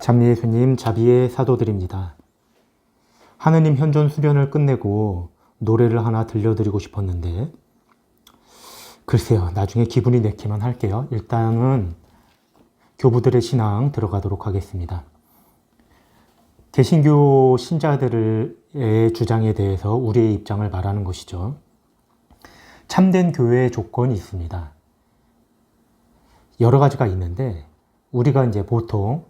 참예수님 자비의 사도들입니다. 하느님 현존 수련을 끝내고 노래를 하나 들려드리고 싶었는데 글쎄요, 나중에 기분이 내키면 할게요. 일단은 교부들의 신앙 들어가도록 하겠습니다. 개신교 신자들의 주장에 대해서 우리의 입장을 말하는 것이죠. 참된 교회의 조건이 있습니다. 여러 가지가 있는데 우리가 이제 보통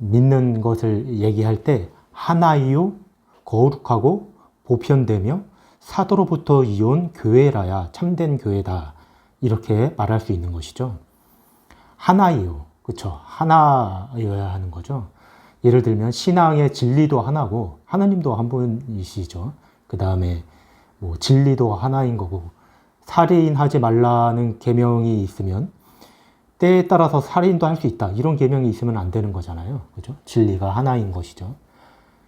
믿는 것을 얘기할 때 하나이요 거룩하고 보편되며 사도로부터 이온 교회라야 참된 교회다, 이렇게 말할 수 있는 것이죠. 하나이요, 그렇죠? 하나여야 하는 거죠. 예를 들면 신앙의 진리도 하나고 하나님도 한 분이시죠. 그 다음에 뭐 진리도 하나인 거고, 살인하지 말라는 계명이 있으면 때에 따라서 살인도 할 수 있다, 이런 계명이 있으면 안 되는 거잖아요. 그죠? 진리가 하나인 것이죠.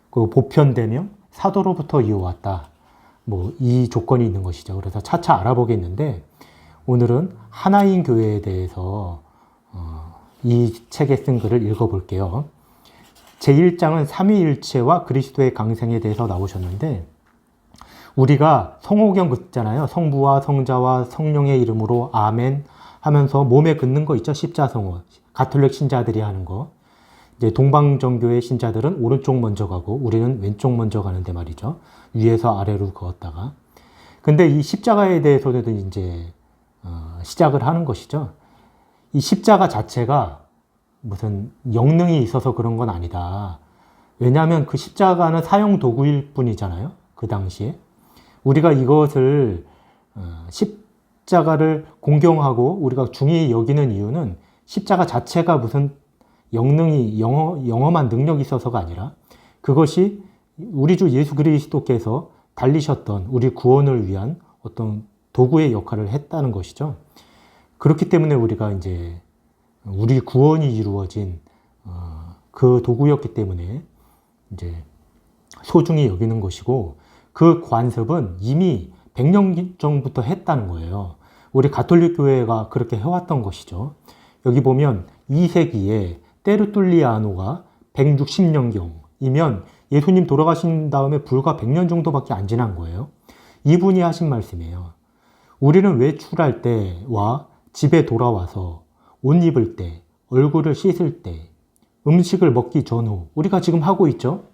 그 보편되며 사도로부터 이어왔다, 뭐 이 조건이 있는 것이죠. 그래서 차차 알아보겠는데 오늘은 하나인 교회에 대해서 이 책에 쓴 글을 읽어볼게요. 제1장은 삼위일체와 그리스도의 강생에 대해서 나오셨는데, 우리가 성호경 긋잖아요. 성부와 성자와 성령의 이름으로 아멘 하면서 몸에 긋는 거 있죠. 십자성호. 가톨릭 신자들이 하는 거. 이제 동방정교의 신자들은 오른쪽 먼저 가고 우리는 왼쪽 먼저 가는데 말이죠. 위에서 아래로 그었다가. 근데 이 십자가에 대해서도 이제 시작을 하는 것이죠. 이 십자가 자체가 무슨 영능이 있어서 그런 건 아니다. 왜냐하면 그 십자가는 사용 도구일 뿐이잖아요. 그 당시에. 우리가 이것을 십자가를 공경하고 우리가 중히 여기는 이유는 십자가 자체가 무슨 영능이 영험한 능력이 있어서가 아니라 그것이 우리 주 예수 그리스도께서 달리셨던 우리 구원을 위한 어떤 도구의 역할을 했다는 것이죠. 그렇기 때문에 우리가 이제 우리 구원이 이루어진 그 도구였기 때문에 이제 소중히 여기는 것이고, 그 관습은 이미 100년 전부터 했다는 거예요. 우리 가톨릭 교회가 그렇게 해왔던 것이죠. 여기 보면 2세기에 테르툴리아노가 160년경이면 예수님 돌아가신 다음에 불과 100년 정도밖에 안 지난 거예요. 이분이 하신 말씀이에요. 우리는 외출할 때와 집에 돌아와서 옷 입을 때, 얼굴을 씻을 때, 음식을 먹기 전후, 우리가 지금 하고 있죠.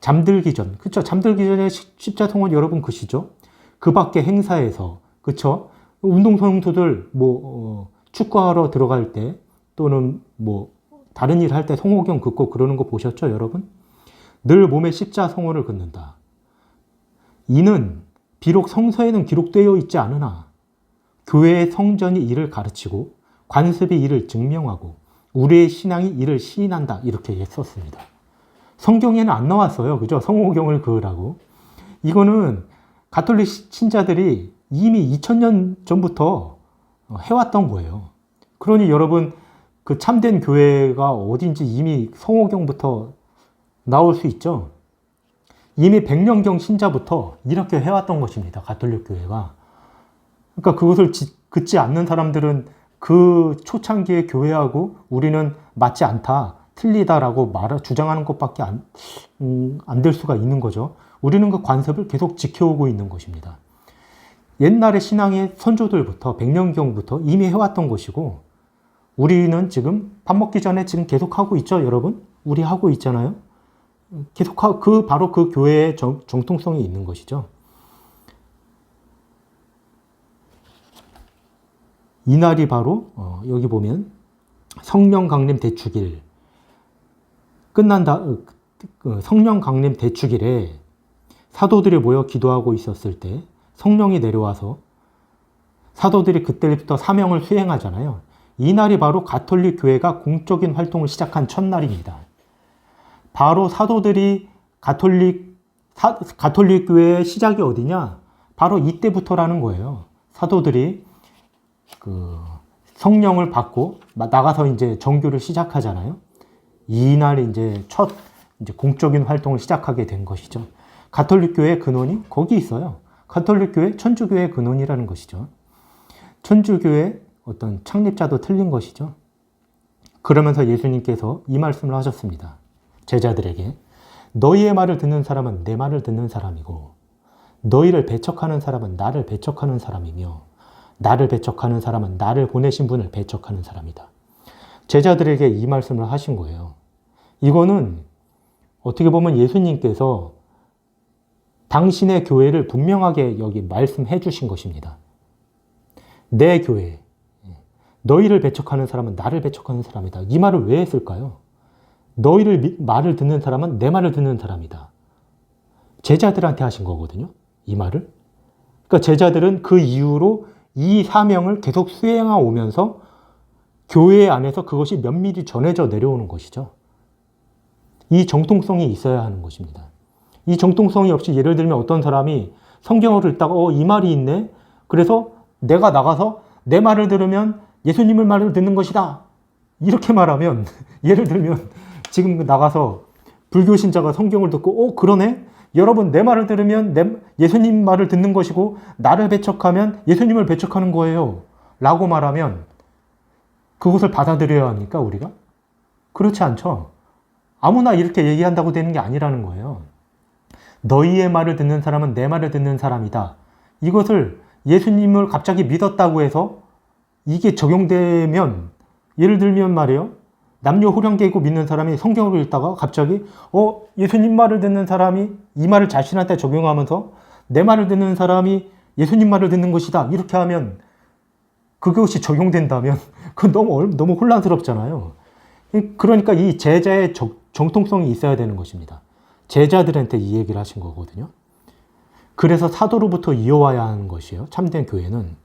잠들기 전, 그쵸? 잠들기 전에 십자성호 여러분 그시죠? 그 밖에 행사에서, 그쵸? 운동선수들 축구하러 들어갈 때 또는 다른 일 할 때 성호경 긋고 그러는 거 보셨죠, 여러분? 늘 몸에 십자성호를 긋는다. 이는 비록 성서에는 기록되어 있지 않으나 교회의 성전이 이를 가르치고 관습이 이를 증명하고 우리의 신앙이 이를 시인한다, 이렇게 썼습니다. 성경에는 안 나왔어요. 그죠? 성호경을 그으라고. 이거는 가톨릭 신자들이 이미 2000년 전부터 해왔던 거예요. 그러니 여러분, 그 참된 교회가 어딘지 이미 성호경부터 나올 수 있죠. 이미 100년경 신자부터 이렇게 해왔던 것입니다. 가톨릭 교회가. 그러니까 그것을 긋지 않는 사람들은 그 초창기의 교회하고 우리는 맞지 않다, 틀리다라고 주장하는 것밖에 안 될 수가 있는 거죠. 우리는 그 관습을 계속 지켜오고 있는 것입니다. 옛날의 신앙의 선조들부터 100년경부터 이미 해왔던 것이고, 우리는 지금 밥 먹기 전에 지금 계속 하고 있죠, 여러분? 우리 하고 있잖아요. 계속 바로 그 교회의 정통성이 있는 것이죠. 이날이 바로 여기 보면 성령 강림 대축일 끝난다. 성령 강림 대축일에 사도들이 모여 기도하고 있었을 때 성령이 내려와서 사도들이 그때부터 사명을 수행하잖아요. 이날이 바로 가톨릭 교회가 공적인 활동을 시작한 첫날입니다. 바로 사도들이 가톨릭 교회의 시작이 어디냐? 바로 이때부터라는 거예요. 사도들이 그 성령을 받고 나가서 이제 정교를 시작하잖아요. 이날 이제 첫 공적인 활동을 시작하게 된 것이죠. 가톨릭 교회의 근원이 거기 있어요. 가톨릭 교회, 천주교회의 근원이라는 것이죠. 천주교회 어떤 창립자도 틀린 것이죠. 그러면서 예수님께서 이 말씀을 하셨습니다. 제자들에게 너희의 말을 듣는 사람은 내 말을 듣는 사람이고 너희를 배척하는 사람은 나를 배척하는 사람이며 나를 배척하는 사람은 나를 보내신 분을 배척하는 사람이다. 제자들에게 이 말씀을 하신 거예요. 이거는 어떻게 보면 예수님께서 당신의 교회를 분명하게 여기 말씀해 주신 것입니다. 내 교회, 너희를 배척하는 사람은 나를 배척하는 사람이다. 이 말을 왜 했을까요? 너희를 말을 듣는 사람은 내 말을 듣는 사람이다. 제자들한테 하신 거거든요. 이 말을. 그러니까 제자들은 그 이후로 이 사명을 계속 수행해 오면서 교회 안에서 그것이 면밀히 전해져 내려오는 것이죠. 이 정통성이 있어야 하는 것입니다. 이 정통성이 없이 예를 들면 어떤 사람이 성경을 읽다가 이 말이 있네. 그래서 내가 나가서 내 말을 들으면 예수님의 말을 듣는 것이다. 이렇게 말하면 예를 들면 지금 나가서 불교 신자가 성경을 듣고 그러네? 여러분 내 말을 들으면 예수님 말을 듣는 것이고 나를 배척하면 예수님을 배척하는 거예요. 라고 말하면 그것을 받아들여야 합니까 우리가? 그렇지 않죠. 아무나 이렇게 얘기한다고 되는 게 아니라는 거예요. 너희의 말을 듣는 사람은 내 말을 듣는 사람이다. 이것을 예수님을 갑자기 믿었다고 해서 이게 적용되면 예를 들면 말이에요. 남녀 호령개고 믿는 사람이 성경을 읽다가 갑자기 예수님 말을 듣는 사람이 이 말을 자신한테 적용하면서 내 말을 듣는 사람이 예수님 말을 듣는 것이다. 이렇게 하면 그것이 적용된다면 그건 너무 혼란스럽잖아요. 그러니까 이 제자의 정통성이 있어야 되는 것입니다. 제자들한테 이 얘기를 하신 거거든요. 그래서 사도로부터 이어와야 하는 것이에요. 참된 교회는.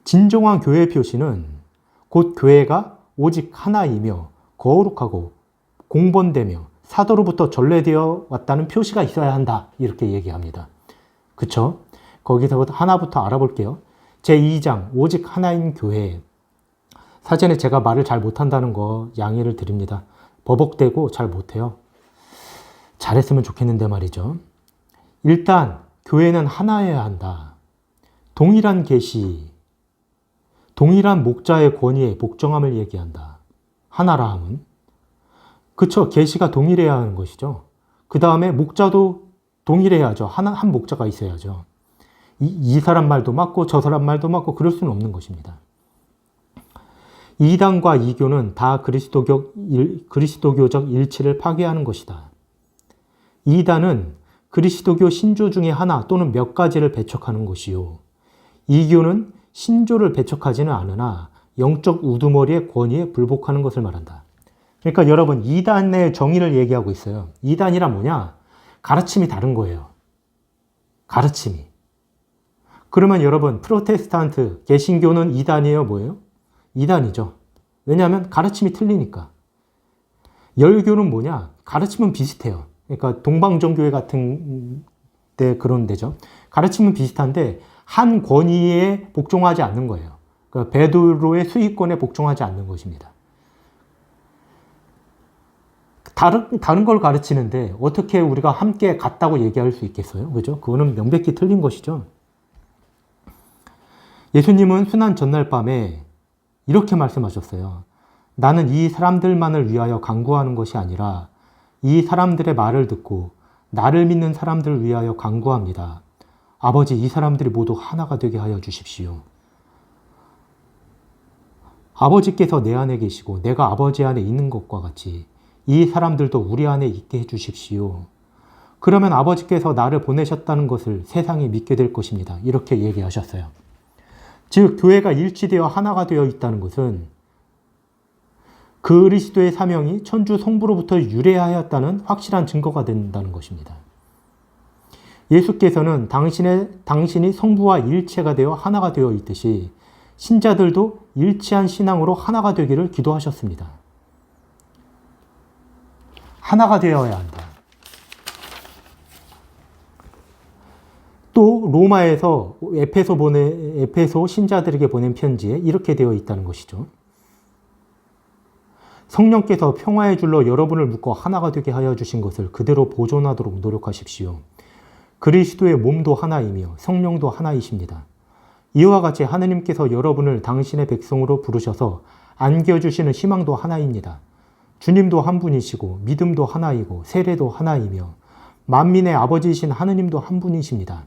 진정한 교회 표시는 곧 교회가 오직 하나이며 거룩하고 공본되며 사도로부터 전래되어 왔다는 표시가 있어야 한다. 이렇게 얘기합니다. 그쵸? 거기서 하나부터 알아볼게요. 제2장 오직 하나인 교회. 사전에 제가 말을 잘 못한다는 거 양해를 드립니다. 버벅대고 잘 못해요. 잘했으면 좋겠는데 말이죠. 일단 교회는 하나여야 한다. 동일한 계시, 동일한 목자의 권위에 복종함을 얘기한다. 하나라 함은. 그쵸, 계시가 동일해야 하는 것이죠. 그 다음에 목자도 동일해야죠. 한 목자가 있어야죠. 이 사람 말도 맞고 저 사람 말도 맞고 그럴 수는 없는 것입니다. 이단과 이교는 다 그리스도교적 일치를 파괴하는 것이다. 이단은 그리스도교 신조 중에 하나 또는 몇 가지를 배척하는 것이요. 이교는 신조를 배척하지는 않으나 영적 우두머리의 권위에 불복하는 것을 말한다. 그러니까 여러분 이단의 정의를 얘기하고 있어요. 이단이란 뭐냐? 가르침이 다른 거예요. 가르침이. 그러면 여러분 프로테스탄트, 개신교는 이단이에요? 뭐예요? 이단이죠. 왜냐하면 가르침이 틀리니까. 열교는 뭐냐? 가르침은 비슷해요. 그러니까 동방정교회 같은 데 그런 데죠. 가르침은 비슷한데 한 권위에 복종하지 않는 거예요. 그러니까 베드로의 수익권에 복종하지 않는 것입니다. 다른 걸 가르치는데 어떻게 우리가 함께 같다고 얘기할 수 있겠어요? 그죠? 그거는 명백히 틀린 것이죠. 예수님은 순환 전날 밤에 이렇게 말씀하셨어요. 나는 이 사람들만을 위하여 간구하는 것이 아니라 이 사람들의 말을 듣고 나를 믿는 사람들을 위하여 간구합니다. 아버지, 이 사람들이 모두 하나가 되게 하여 주십시오. 아버지께서 내 안에 계시고 내가 아버지 안에 있는 것과 같이 이 사람들도 우리 안에 있게 해 주십시오. 그러면 아버지께서 나를 보내셨다는 것을 세상이 믿게 될 것입니다. 이렇게 얘기하셨어요. 즉 교회가 일치되어 하나가 되어 있다는 것은 그리스도의 사명이 천주 성부로부터 유래하였다는 확실한 증거가 된다는 것입니다. 예수께서는 당신이 성부와 일체가 되어 하나가 되어 있듯이 신자들도 일치한 신앙으로 하나가 되기를 기도하셨습니다. 하나가 되어야 한다. 또 로마에서 에페소 신자들에게 보낸 편지에 이렇게 되어 있다는 것이죠. 성령께서 평화의 줄로 여러분을 묶어 하나가 되게 하여 주신 것을 그대로 보존하도록 노력하십시오. 그리스도의 몸도 하나이며 성령도 하나이십니다. 이와 같이 하느님께서 여러분을 당신의 백성으로 부르셔서 안겨주시는 희망도 하나입니다. 주님도 한 분이시고 믿음도 하나이고 세례도 하나이며 만민의 아버지이신 하느님도 한 분이십니다.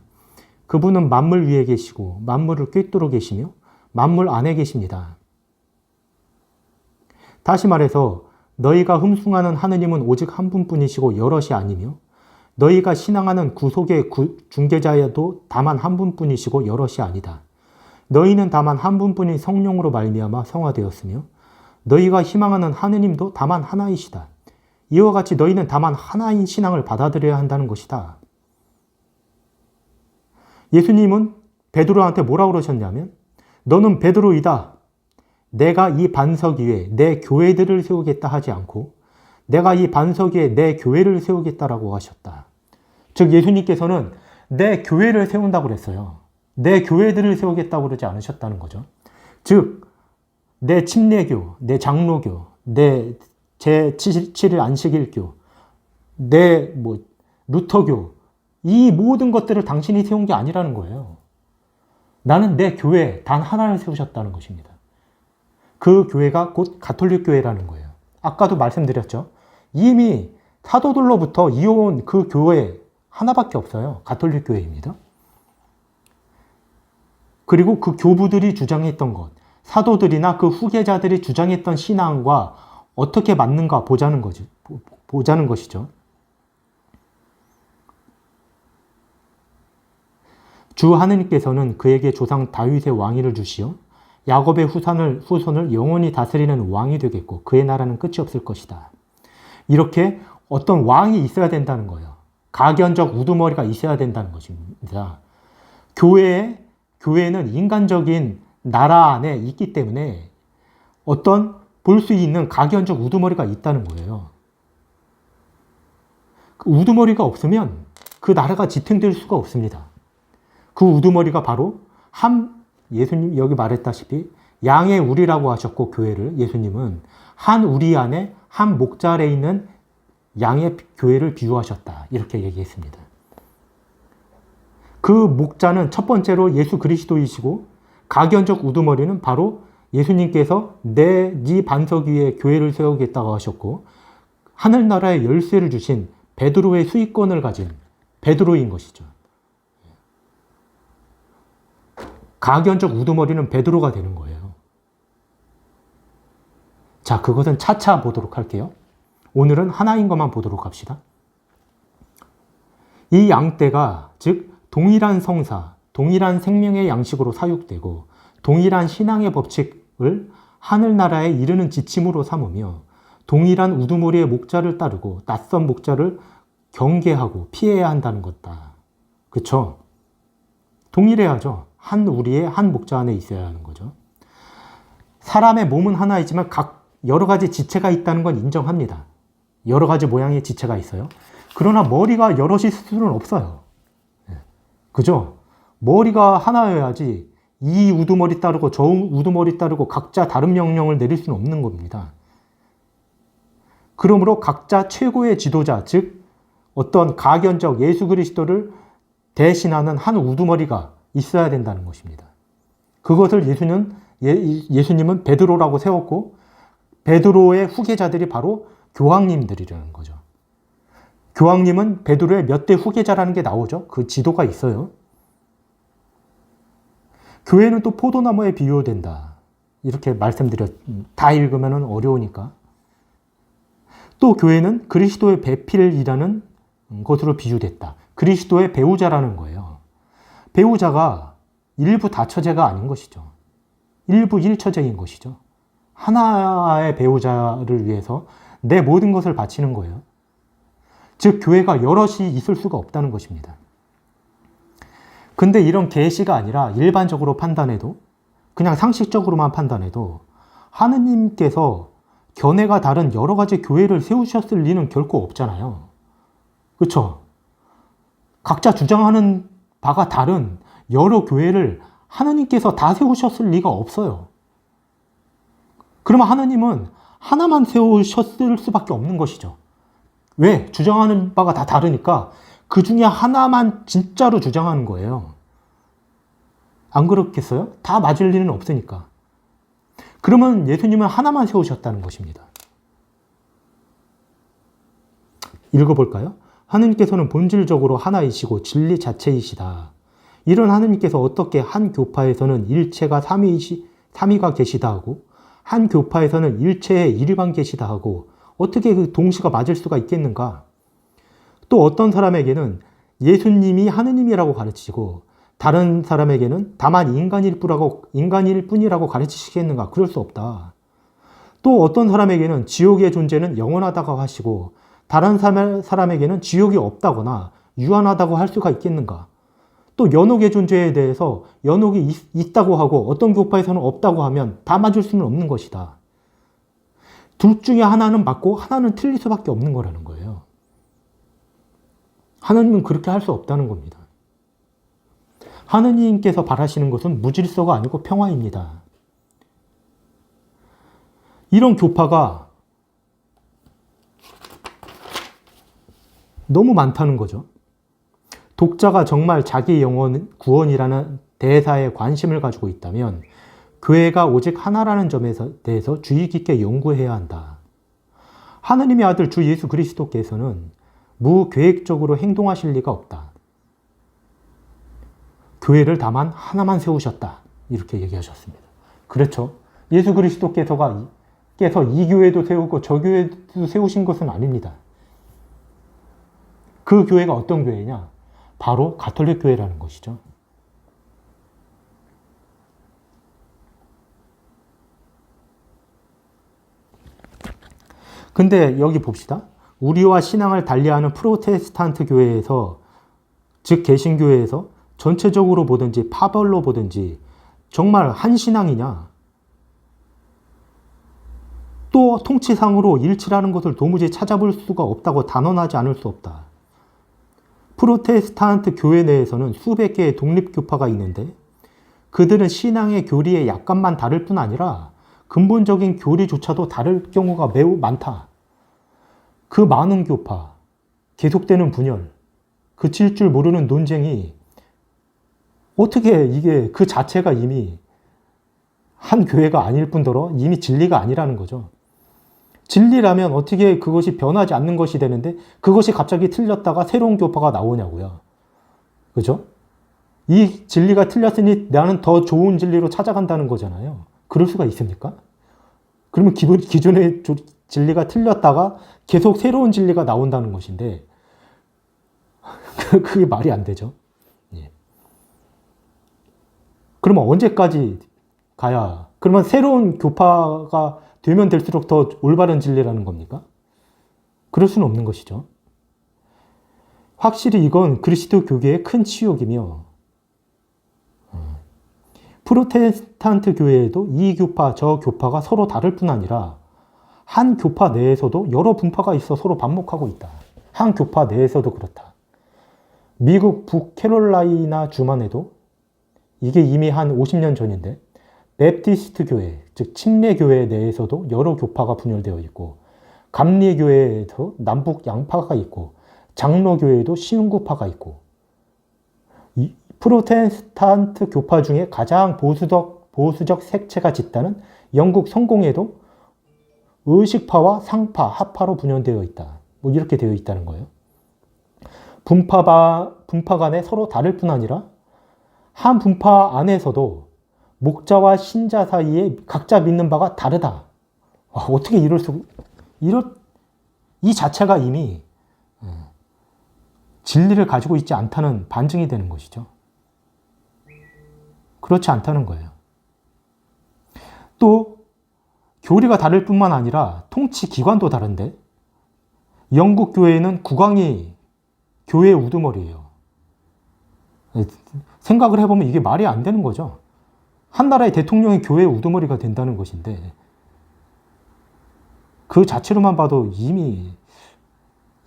그분은 만물 위에 계시고 만물을 꿰뚫어 계시며 만물 안에 계십니다. 다시 말해서 너희가 흠숭하는 하느님은 오직 한 분뿐이시고 여럿이 아니며 너희가 신앙하는 구속의 중개자여도 다만 한 분뿐이시고 여럿이 아니다. 너희는 다만 한 분뿐인 성령으로 말미암아 성화되었으며 너희가 희망하는 하느님도 다만 하나이시다. 이와 같이 너희는 다만 하나인 신앙을 받아들여야 한다는 것이다. 예수님은 베드로한테 뭐라고 그러셨냐면 너는 베드로이다. 내가 이 반석 위에 내 교회들을 세우겠다 하지 않고 내가 이 반석 위에 내 교회를 세우겠다라고 하셨다. 즉 예수님께서는 내 교회를 세운다고 그랬어요. 내 교회들을 세우겠다고 그러지 않으셨다는 거죠. 즉 내 침례교, 내 장로교, 내 제7일 안식일교, 내 루터교 이 모든 것들을 당신이 세운 게 아니라는 거예요. 나는 내 교회 단 하나를 세우셨다는 것입니다. 그 교회가 곧 가톨릭 교회라는 거예요. 아까도 말씀드렸죠. 이미 사도들로부터 이어온 그 교회 하나밖에 없어요. 가톨릭 교회입니다. 그리고 그 교부들이 주장했던 것, 사도들이나 그 후계자들이 주장했던 신앙과 어떻게 맞는가 보자는 것이죠. 주 하느님께서는 그에게 조상 다윗의 왕위를 주시어 야곱의 후손을 영원히 다스리는 왕이 되겠고 그의 나라는 끝이 없을 것이다. 이렇게 어떤 왕이 있어야 된다는 거예요. 가견적 우두머리가 있어야 된다는 것입니다. 교회는 인간적인 나라 안에 있기 때문에 어떤 볼 수 있는 가견적 우두머리가 있다는 거예요. 그 우두머리가 없으면 그 나라가 지탱될 수가 없습니다. 그 우두머리가 바로 예수님 여기 말했다시피 양의 우리라고 하셨고 교회를 예수님은 한 우리 안에 한 목자 아래 있는 양의 교회를 비유하셨다. 이렇게 얘기했습니다. 그 목자는 첫 번째로 예수 그리스도이시고 가견적 우두머리는 바로 예수님께서 네 반석 위에 교회를 세우겠다고 하셨고 하늘나라의 열쇠를 주신 베드로의 수익권을 가진 베드로인 것이죠. 가견적 우두머리는 베드로가 되는 거예요. 자, 그것은 차차 보도록 할게요. 오늘은 하나인 것만 보도록 합시다. 이 양떼가 즉 동일한 성사, 동일한 생명의 양식으로 사육되고 동일한 신앙의 법칙을 하늘나라에 이르는 지침으로 삼으며 동일한 우두머리의 목자를 따르고 낯선 목자를 경계하고 피해야 한다는 것다. 그쵸? 동일해야죠. 한 우리의 한 목자 안에 있어야 하는 거죠. 사람의 몸은 하나이지만 각 여러 가지 지체가 있다는 건 인정합니다. 여러 가지 모양의 지체가 있어요. 그러나 머리가 여럿이 있을 수는 없어요. 그죠? 머리가 하나여야지 이 우두머리 따르고 저 우두머리 따르고 각자 다른 명령을 내릴 수는 없는 겁니다. 그러므로 각자 최고의 지도자, 즉 어떤 가견적 예수 그리스도를 대신하는 한 우두머리가 있어야 된다는 것입니다. 그것을 예수님은 베드로라고 세웠고 베드로의 후계자들이 바로 교황님들이라는 거죠. 교황님은 베드로의 몇 대 후계자라는 게 나오죠. 그 지도가 있어요. 교회는 또 포도나무에 비유된다. 이렇게 다 읽으면 어려우니까. 또 교회는 그리스도의 배필이라는 것으로 비유됐다. 그리스도의 배우자라는 거예요. 배우자가 일부 다처제가 아닌 것이죠. 일부 일처제인 것이죠. 하나의 배우자를 위해서 내 모든 것을 바치는 거예요. 즉 교회가 여럿이 있을 수가 없다는 것입니다. 근데 이런 계시가 아니라 일반적으로 판단해도 그냥 상식적으로만 판단해도 하느님께서 견해가 다른 여러 가지 교회를 세우셨을 리는 결코 없잖아요. 그렇죠? 각자 주장하는 바가 다른 여러 교회를 하느님께서 다 세우셨을 리가 없어요. 그러면 하느님은 하나만 세우셨을 수밖에 없는 것이죠. 왜? 주장하는 바가 다 다르니까 그 중에 하나만 진짜로 주장하는 거예요. 안 그렇겠어요? 다 맞을 리는 없으니까. 그러면 예수님은 하나만 세우셨다는 것입니다. 읽어볼까요? 하느님께서는 본질적으로 하나이시고 진리 자체이시다. 이런 하느님께서 어떻게 한 교파에서는 일체가 삼위가 계시다 하고 한 교파에서는 일체의 일위만 계시다 하고 어떻게 그 동시가 맞을 수가 있겠는가? 또 어떤 사람에게는 예수님이 하느님이라고 가르치고 다른 사람에게는 다만 인간일 뿐이라고 가르치시겠는가? 그럴 수 없다. 또 어떤 사람에게는 지옥의 존재는 영원하다고 하시고 다른 사람에게는 지옥이 없다거나 유한하다고 할 수가 있겠는가? 또 연옥의 존재에 대해서 연옥이 있다고 하고 어떤 교파에서는 없다고 하면 다 맞을 수는 없는 것이다. 둘 중에 하나는 맞고 하나는 틀릴 수밖에 없는 거라는 거예요. 하나님은 그렇게 할 수 없다는 겁니다. 하느님께서 바라시는 것은 무질서가 아니고 평화입니다. 이런 교파가 너무 많다는 거죠. 독자가 정말 자기 영혼 구원이라는 대사에 관심을 가지고 있다면 교회가 오직 하나라는 점에 대해서 주의 깊게 연구해야 한다. 하느님의 아들 주 예수 그리스도께서는 무계획적으로 행동하실 리가 없다. 교회를 다만 하나만 세우셨다. 이렇게 얘기하셨습니다. 그렇죠. 예수 그리스도께서 이 교회도 세우고 저 교회도 세우신 것은 아닙니다. 그 교회가 어떤 교회냐? 바로 가톨릭 교회라는 것이죠. 근데 여기 봅시다. 우리와 신앙을 달리하는 프로테스탄트 교회에서, 즉 개신교회에서 전체적으로 보든지 파벌로 보든지 정말 한 신앙이냐? 또 통치상으로 일치라는 것을 도무지 찾아볼 수가 없다고 단언하지 않을 수 없다. 프로테스탄트 교회 내에서는 수백 개의 독립교파가 있는데 그들은 신앙의 교리에 약간만 다를 뿐 아니라 근본적인 교리조차도 다를 경우가 매우 많다. 그 많은 교파, 계속되는 분열, 그칠 줄 모르는 논쟁이 어떻게 이게 그 자체가 이미 한 교회가 아닐 뿐더러 이미 진리가 아니라는 거죠. 진리라면 어떻게 그것이 변하지 않는 것이 되는데 그것이 갑자기 틀렸다가 새로운 교파가 나오냐고요. 그죠? 이 진리가 틀렸으니 나는 더 좋은 진리로 찾아간다는 거잖아요. 그럴 수가 있습니까? 그러면 기존의 진리가 틀렸다가 계속 새로운 진리가 나온다는 것인데 그게 말이 안 되죠. 예. 그러면 언제까지 가야, 그러면 새로운 교파가 되면 될수록 더 올바른 진리라는 겁니까? 그럴 수는 없는 것이죠. 확실히 이건 그리스도 교계의 큰 치욕이며 프로테스탄트 교회에도 이 교파 저 교파가 서로 다를 뿐 아니라 한 교파 내에서도 여러 분파가 있어 서로 반목하고 있다. 한 교파 내에서도 그렇다. 미국 북캐롤라이나 주만 해도 이게 이미 한 50년 전인데 맵티스트 교회, 즉 침례교회 내에서도 여러 교파가 분열되어 있고 감리교회에도 남북 양파가 있고 장로교회에도 시운구파가 있고 이 프로테스탄트 교파 중에 가장 보수적 색채가 짙다는 영국 성공회도 의식파와 상파, 하파로 분열되어 있다. 뭐 이렇게 되어 있다는 거예요. 분파 간에 서로 다를 뿐 아니라 한 분파 안에서도 목자와 신자 사이에 각자 믿는 바가 다르다. 어떻게 이 자체가 이미 진리를 가지고 있지 않다는 반증이 되는 것이죠. 그렇지 않다는 거예요. 또 교리가 다를 뿐만 아니라 통치 기관도 다른데 영국 교회는 국왕이 교회의 우두머리예요. 생각을 해보면 이게 말이 안 되는 거죠. 한 나라의 대통령이 교회의 우두머리가 된다는 것인데 그 자체로만 봐도 이미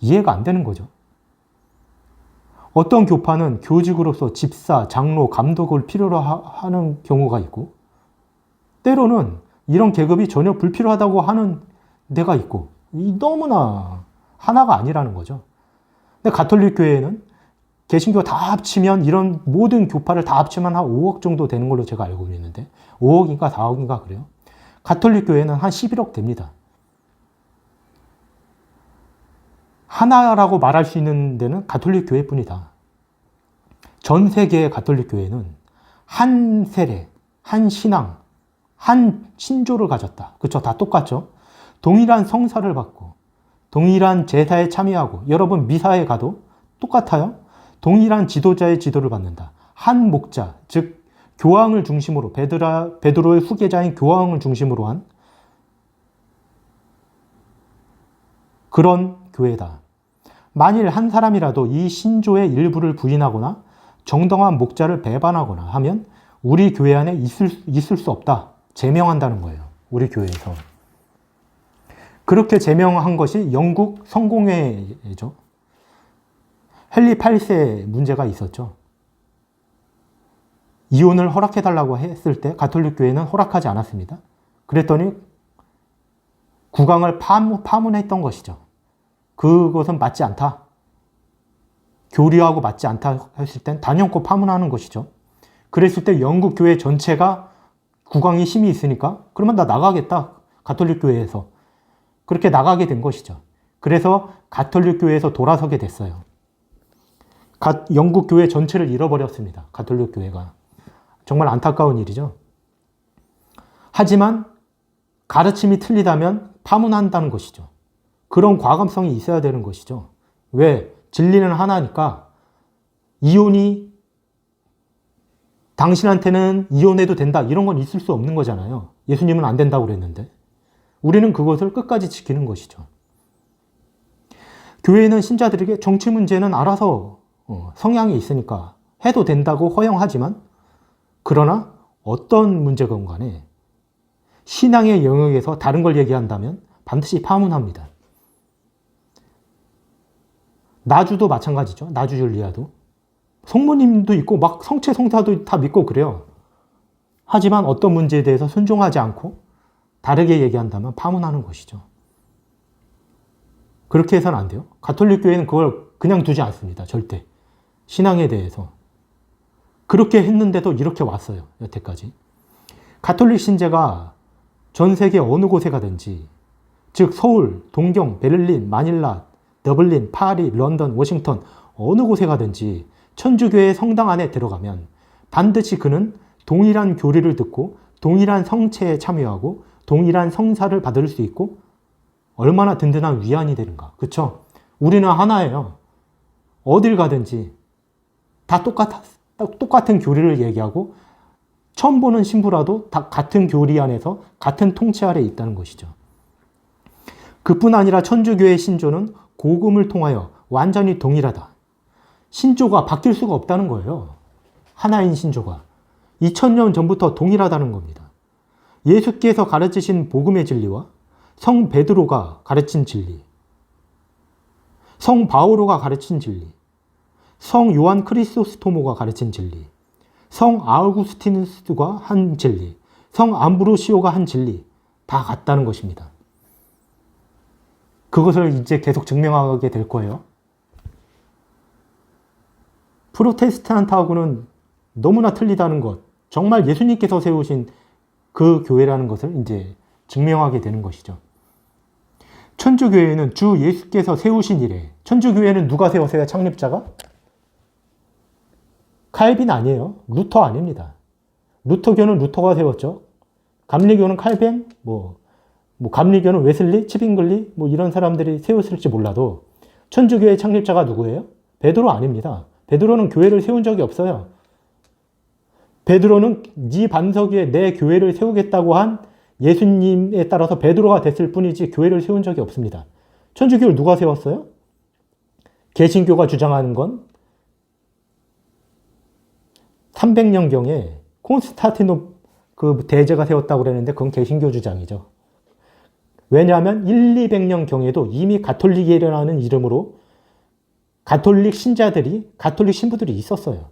이해가 안 되는 거죠. 어떤 교파는 교직으로서 집사, 장로, 감독을 필요로 하는 경우가 있고 때로는 이런 계급이 전혀 불필요하다고 하는 데가 있고 너무나 하나가 아니라는 거죠. 근데 가톨릭 교회는 개신교 다 합치면 이런 모든 교파를 다 합치면 한 5억 정도 되는 걸로 제가 알고 있는데 5억인가 4억인가 그래요. 가톨릭 교회는 한 11억 됩니다. 하나라고 말할 수 있는 데는 가톨릭 교회뿐이다. 전 세계의 가톨릭 교회는 한 세례, 한 신앙, 한 신조를 가졌다. 그렇죠? 다 똑같죠? 동일한 성사를 받고 동일한 제사에 참여하고 여러분 미사에 가도 똑같아요. 동일한 지도자의 지도를 받는다. 한 목자, 즉 교황을 중심으로 베드로의 후계자인 교황을 중심으로 한 그런 교회다. 만일 한 사람이라도 이 신조의 일부를 부인하거나 정당한 목자를 배반하거나 하면 우리 교회 안에 있을 수 없다. 제명한다는 거예요. 우리 교회에서. 그렇게 제명한 것이 영국 성공회죠. 헨리 8세 문제가 있었죠. 이혼을 허락해달라고 했을 때 가톨릭 교회는 허락하지 않았습니다. 그랬더니 국왕을 파문했던 것이죠. 그것은 맞지 않다. 교리하고 맞지 않다 했을 땐 단연코 파문하는 것이죠. 그랬을 때 영국 교회 전체가 국왕이 힘이 있으니까 그러면 나 나가겠다. 가톨릭 교회에서. 그렇게 나가게 된 것이죠. 그래서 가톨릭 교회에서 돌아서게 됐어요. 영국 교회 전체를 잃어버렸습니다. 가톨릭 교회가. 정말 안타까운 일이죠. 하지만 가르침이 틀리다면 파문한다는 것이죠. 그런 과감성이 있어야 되는 것이죠. 왜? 진리는 하나니까 이혼이 당신한테는 이혼해도 된다 이런 건 있을 수 없는 거잖아요. 예수님은 안 된다고 그랬는데 우리는 그것을 끝까지 지키는 것이죠. 교회는 신자들에게 정치 문제는 알아서 성향이 있으니까 해도 된다고 허용하지만 그러나 어떤 문제건 간에 신앙의 영역에서 다른 걸 얘기한다면 반드시 파문합니다. 나주도 마찬가지죠. 나주 윤리아도. 성모님도 있고 막 성체 성사도 다 믿고 그래요. 하지만 어떤 문제에 대해서 순종하지 않고 다르게 얘기한다면 파문하는 것이죠. 그렇게 해서는 안 돼요. 가톨릭 교회는 그걸 그냥 두지 않습니다. 절대. 신앙에 대해서. 그렇게 했는데도 이렇게 왔어요. 여태까지. 가톨릭 신자가 전 세계 어느 곳에 가든지 즉 서울, 동경, 베를린, 마닐라, 더블린, 파리, 런던, 워싱턴 어느 곳에 가든지 천주교의 성당 안에 들어가면 반드시 그는 동일한 교리를 듣고 동일한 성체에 참여하고 동일한 성사를 받을 수 있고 얼마나 든든한 위안이 되는가. 그렇죠? 우리는 하나예요. 어딜 가든지 다 똑같은 교리를 얘기하고 처음 보는 신부라도 다 같은 교리 안에서 같은 통치 아래에 있다는 것이죠. 그뿐 아니라 천주교의 신조는 복음을 통하여 완전히 동일하다. 신조가 바뀔 수가 없다는 거예요. 하나인 신조가. 2000년 전부터 동일하다는 겁니다. 예수께서 가르치신 복음의 진리와 성 베드로가 가르친 진리, 성 바오로가 가르친 진리, 성 요한 크리소스토모가 가르친 진리, 성 아우구스티누스가 한 진리, 성 암브로시오가 한 진리 다 같다는 것입니다. 그것을 이제 계속 증명하게 될 거예요. 프로테스탄트하고는 너무나 틀리다는 것, 정말 예수님께서 세우신 그 교회라는 것을 이제 증명하게 되는 것이죠. 천주교회는 주 예수께서 세우신 이래. 천주교회는 누가 세웠어요? 창립자가? 칼빈 아니에요. 루터 아닙니다. 루터교는 루터가 세웠죠. 감리교는 칼빈, 감리교는 웨슬리, 치빙글리 이런 사람들이 세웠을지 몰라도 천주교회 창립자가 누구예요? 베드로 아닙니다. 베드로는 교회를 세운 적이 없어요. 베드로는 네 반석 위에 내 교회를 세우겠다고 한 예수님에 따라서 베드로가 됐을 뿐이지 교회를 세운 적이 없습니다. 천주교를 누가 세웠어요? 개신교가 주장하는 건 300년경에 콘스탄티노 그 대제가 세웠다고 그랬는데 그건 개신교 주장이죠. 왜냐하면 200년경에도 이미 가톨릭이라는 이름으로 가톨릭 신자들이, 가톨릭 신부들이 있었어요.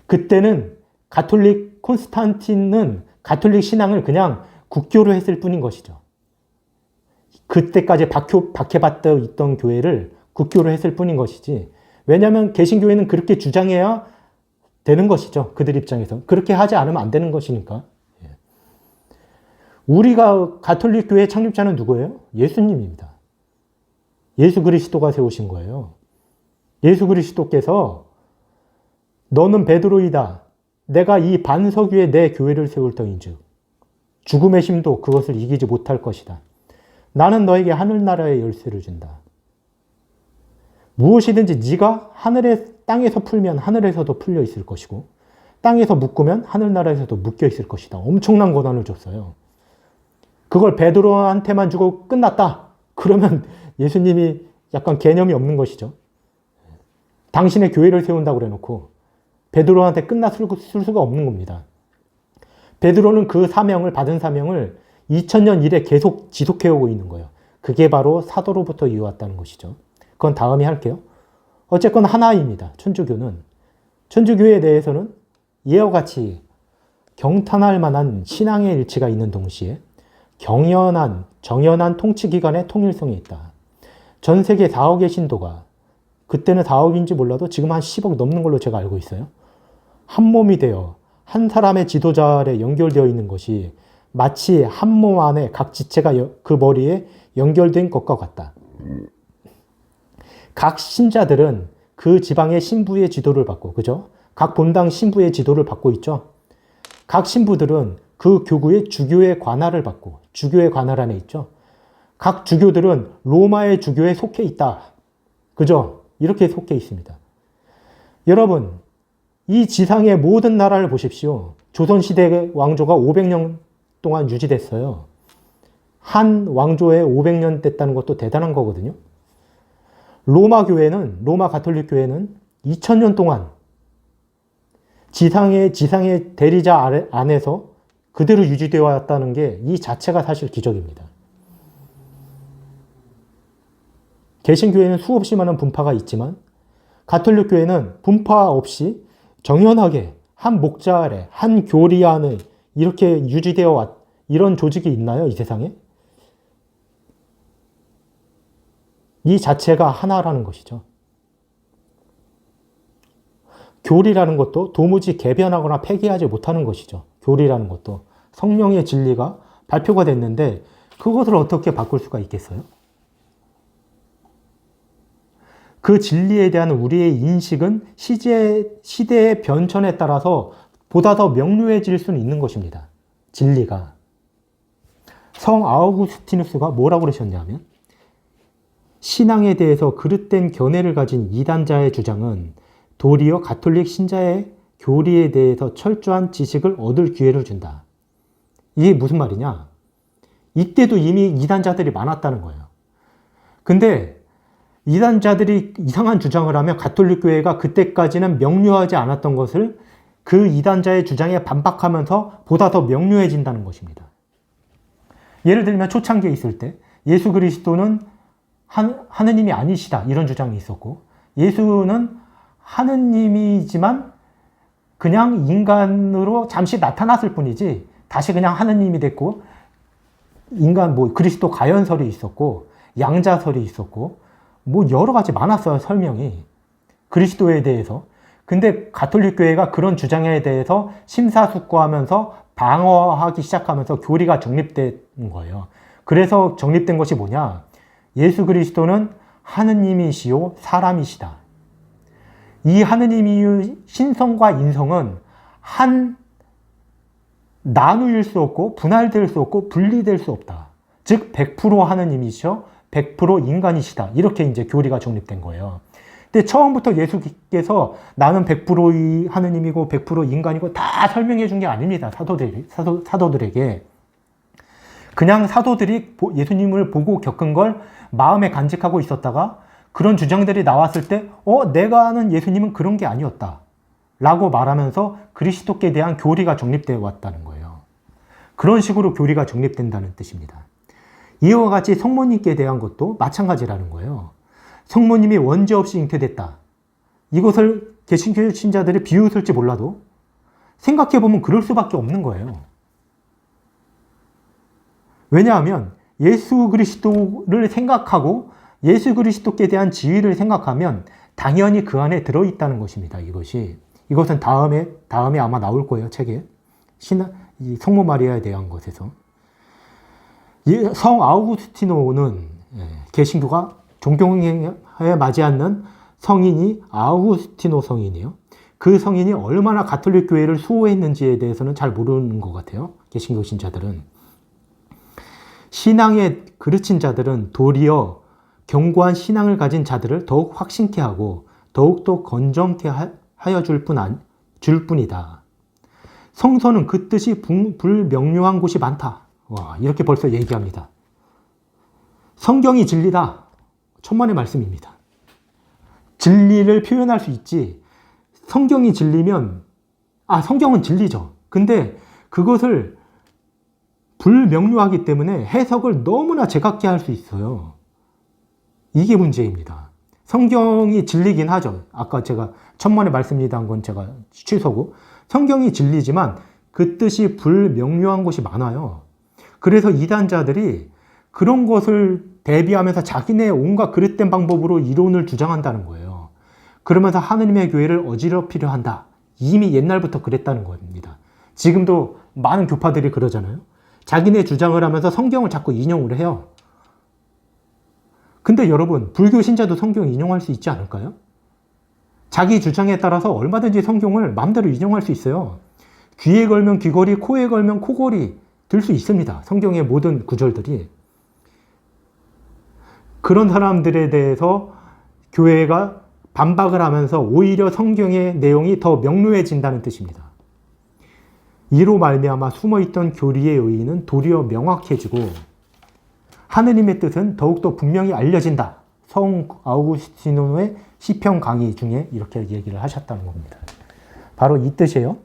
그때는 가톨릭 콘스탄틴은 가톨릭 신앙을 그냥 국교로 했을 뿐인 것이죠. 그때까지 박해받고 있던 교회를 국교로 했을 뿐인 것이지. 왜냐하면 개신교회는 그렇게 주장해야 되는 것이죠. 그들 입장에서. 그렇게 하지 않으면 안 되는 것이니까. 우리가 가톨릭 교회 창립자는 누구예요? 예수님입니다. 예수 그리스도가 세우신 거예요. 예수 그리스도께서 너는 베드로이다. 내가 이 반석 위에 내 교회를 세울 터인즉 죽음의 힘도 그것을 이기지 못할 것이다. 나는 너에게 하늘나라의 열쇠를 준다. 무엇이든지 네가 땅에서 풀면 하늘에서도 풀려 있을 것이고 땅에서 묶으면 하늘나라에서도 묶여 있을 것이다. 엄청난 권한을 줬어요. 그걸 베드로한테만 주고 끝났다. 그러면 예수님이 약간 개념이 없는 것이죠. 당신의 교회를 세운다고 그래놓고 베드로한테 끝났을 수가 없는 겁니다. 베드로는 그 받은 사명을 2000년 이래 계속 지속해오고 있는 거예요. 그게 바로 사도로부터 이어왔다는 것이죠. 그건 다음에 할게요. 어쨌건 하나입니다. 천주교는. 천주교에 대해서는 이와 같이 경탄할 만한 신앙의 일치가 있는 동시에 정연한 통치기관의 통일성이 있다. 전 세계 4억의 신도가, 그때는 4억인지 몰라도 지금 한 10억 넘는 걸로 제가 알고 있어요. 한 몸이 되어 한 사람의 지도자 아래 연결되어 있는 것이 마치 한 몸 안에 각 지체가 그 머리에 연결된 것과 같다. 각 신자들은 그 지방의 신부의 지도를 받고, 그죠? 각 본당 신부의 지도를 받고 있죠? 각 신부들은 그 교구의 주교의 관할을 받고, 주교의 관할 안에 있죠? 각 주교들은 로마의 주교에 속해 있다. 그죠? 이렇게 속해 있습니다. 여러분, 이 지상의 모든 나라를 보십시오. 조선시대 왕조가 500년 동안 유지됐어요. 한 왕조에 500년 됐다는 것도 대단한 거거든요. 로마 가톨릭 교회는 2000년 동안 지상의 대리자 안에서 그대로 유지되어 왔다는 게 이 자체가 사실 기적입니다. 개신교회는 수없이 많은 분파가 있지만 가톨릭 교회는 분파 없이 정연하게 한 목자 아래, 한 교리 안에 이렇게 유지되어 왔, 이런 조직이 있나요? 이 세상에? 이 자체가 하나라는 것이죠. 교리라는 것도 도무지 개변하거나 폐기하지 못하는 것이죠. 교리라는 것도 성령의 진리가 발표가 됐는데 그것을 어떻게 바꿀 수가 있겠어요? 그 진리에 대한 우리의 인식은 시대의 변천에 따라서 보다 더 명료해질 수는 있는 것입니다. 진리가. 성 아우구스티누스가 뭐라고 그러셨냐면 신앙에 대해서 그릇된 견해를 가진 이단자의 주장은 도리어 가톨릭 신자의 교리에 대해서 철저한 지식을 얻을 기회를 준다. 이게 무슨 말이냐? 이때도 이미 이단자들이 많았다는 거예요. 근데 이단자들이 이상한 주장을 하면 가톨릭 교회가 그때까지는 명료하지 않았던 것을 그 이단자의 주장에 반박하면서 보다 더 명료해진다는 것입니다. 예를 들면 초창기에 있을 때 예수 그리스도는 하느님이 아니시다 이런 주장이 있었고 예수는 하느님이지만 그냥 인간으로 잠시 나타났을 뿐이지 다시 그냥 하느님이 됐고 그리스도 가연설이 있었고 양자설이 있었고 여러 가지 많았어요. 설명이 그리스도에 대해서. 근데 가톨릭 교회가 그런 주장에 대해서 심사숙고하면서 방어하기 시작하면서 교리가 정립된 거예요. 그래서 정립된 것이 뭐냐? 예수 그리스도는 하느님이시요 사람이시다. 이 하느님의 신성과 인성은 나누일 수 없고 분할될 수 없고 분리될 수 없다. 즉 100% 하느님이시요 100% 인간이시다. 이렇게 이제 교리가 정립된 거예요. 근데 처음부터 예수께서 나는 100% 하느님이고 100% 인간이고 다 설명해 준 게 아닙니다. 사도들에게. 그냥 사도들이 예수님을 보고 겪은 걸 마음에 간직하고 있었다가 그런 주장들이 나왔을 때 내가 아는 예수님은 그런 게 아니었다. 라고 말하면서 그리스도께 대한 교리가 정립되어 왔다는 거예요. 그런 식으로 교리가 정립된다는 뜻입니다. 이와 같이 성모님께 대한 것도 마찬가지라는 거예요. 성모님이 원죄 없이 잉태됐다. 이것을 개신교 신자들이 비웃을지 몰라도 생각해보면 그럴 수밖에 없는 거예요. 왜냐하면 예수 그리스도를 생각하고 예수 그리스도께 대한 지위를 생각하면 당연히 그 안에 들어있다는 것입니다. 이것은 다음에 아마 나올 거예요. 책에. 이 성모 마리아에 대한 것에서. 성 아우구스티노는 개신교가 존경에 맞지 않는 성인이 아우구스티노 성인이에요. 그 성인이 얼마나 가톨릭 교회를 수호했는지에 대해서는 잘 모르는 것 같아요. 개신교 신자들은. 신앙에 그르친 자들은 도리어 견고한 신앙을 가진 자들을 더욱 확신케 하고 더욱더 건정케 하여 줄 뿐이다. 성서는 그 뜻이 불명료한 곳이 많다. 와, 이렇게 벌써 얘기합니다. 성경이 진리다. 천만의 말씀입니다. 진리를 표현할 수 있지. 성경이 진리면, 성경은 진리죠. 근데 그것을 불명료하기 때문에 해석을 너무나 제각기 할 수 있어요. 이게 문제입니다. 성경이 진리긴 하죠. 아까 제가 천만의 말씀이다 한 건 제가 취소고, 성경이 진리지만 그 뜻이 불명료한 곳이 많아요. 그래서 이단자들이 그런 것을 대비하면서 자기네 온갖 그릇된 방법으로 이론을 주장한다는 거예요. 그러면서 하느님의 교회를 어지럽히려 한다. 이미 옛날부터 그랬다는 겁니다. 지금도 많은 교파들이 그러잖아요. 자기네 주장을 하면서 성경을 자꾸 인용을 해요. 근데 여러분, 불교 신자도 성경 인용할 수 있지 않을까요? 자기 주장에 따라서 얼마든지 성경을 마음대로 인용할 수 있어요. 귀에 걸면 귀걸이, 코에 걸면 코걸이 들 수 있습니다. 성경의 모든 구절들이. 그런 사람들에 대해서 교회가 반박을 하면서 오히려 성경의 내용이 더 명료해진다는 뜻입니다. 이로 말미암아 숨어있던 교리의 의의는 도리어 명확해지고 하느님의 뜻은 더욱더 분명히 알려진다. 성 아우구스티노의 시편 강의 중에 이렇게 얘기를 하셨다는 겁니다. 바로 이 뜻이에요.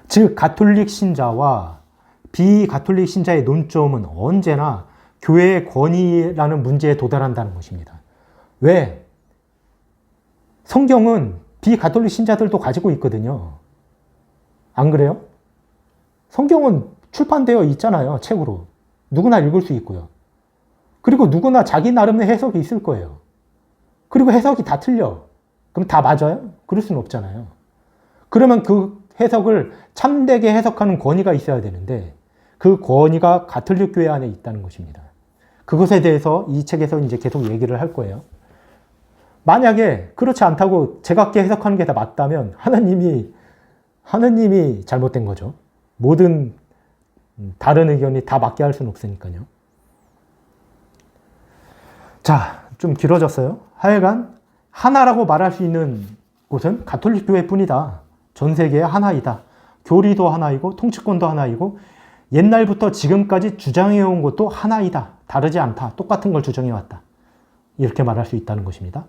즉 가톨릭 신자와 비가톨릭 신자의 논점은 언제나 교회의 권위라는 문제에 도달한다는 것입니다. 왜? 성경은 비가톨릭 신자들도 가지고 있거든요. 안 그래요? 성경은 출판되어 있잖아요. 책으로. 누구나 읽을 수 있고요. 그리고 누구나 자기 나름의 해석이 있을 거예요. 그리고 해석이 다 틀려. 그럼 다 맞아요? 그럴 수는 없잖아요. 그러면 그 해석을 참되게 해석하는 권위가 있어야 되는데 그 권위가 가톨릭 교회 안에 있다는 것입니다. 그것에 대해서 이 책에서 이제 계속 얘기를 할 거예요. 만약에 그렇지 않다고 제각기 해석하는 게 다 맞다면 하느님이 잘못된 거죠. 모든 다른 의견이 다 맞게 할 수는 없으니까요. 자, 좀 길어졌어요. 하여간 하나라고 말할 수 있는 곳은 가톨릭 교회뿐이다. 전 세계의 하나이다. 교리도 하나이고 통치권도 하나이고 옛날부터 지금까지 주장해온 것도 하나이다. 다르지 않다. 똑같은 걸 주장해왔다. 이렇게 말할 수 있다는 것입니다.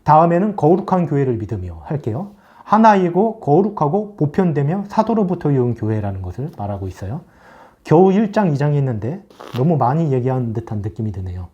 다음에는 거룩한 교회를 믿으며 할게요. 하나이고 거룩하고 보편되며 사도로부터 이은 교회라는 것을 말하고 있어요. 겨우 1장, 2장이 있는데 너무 많이 얘기한 듯한 느낌이 드네요.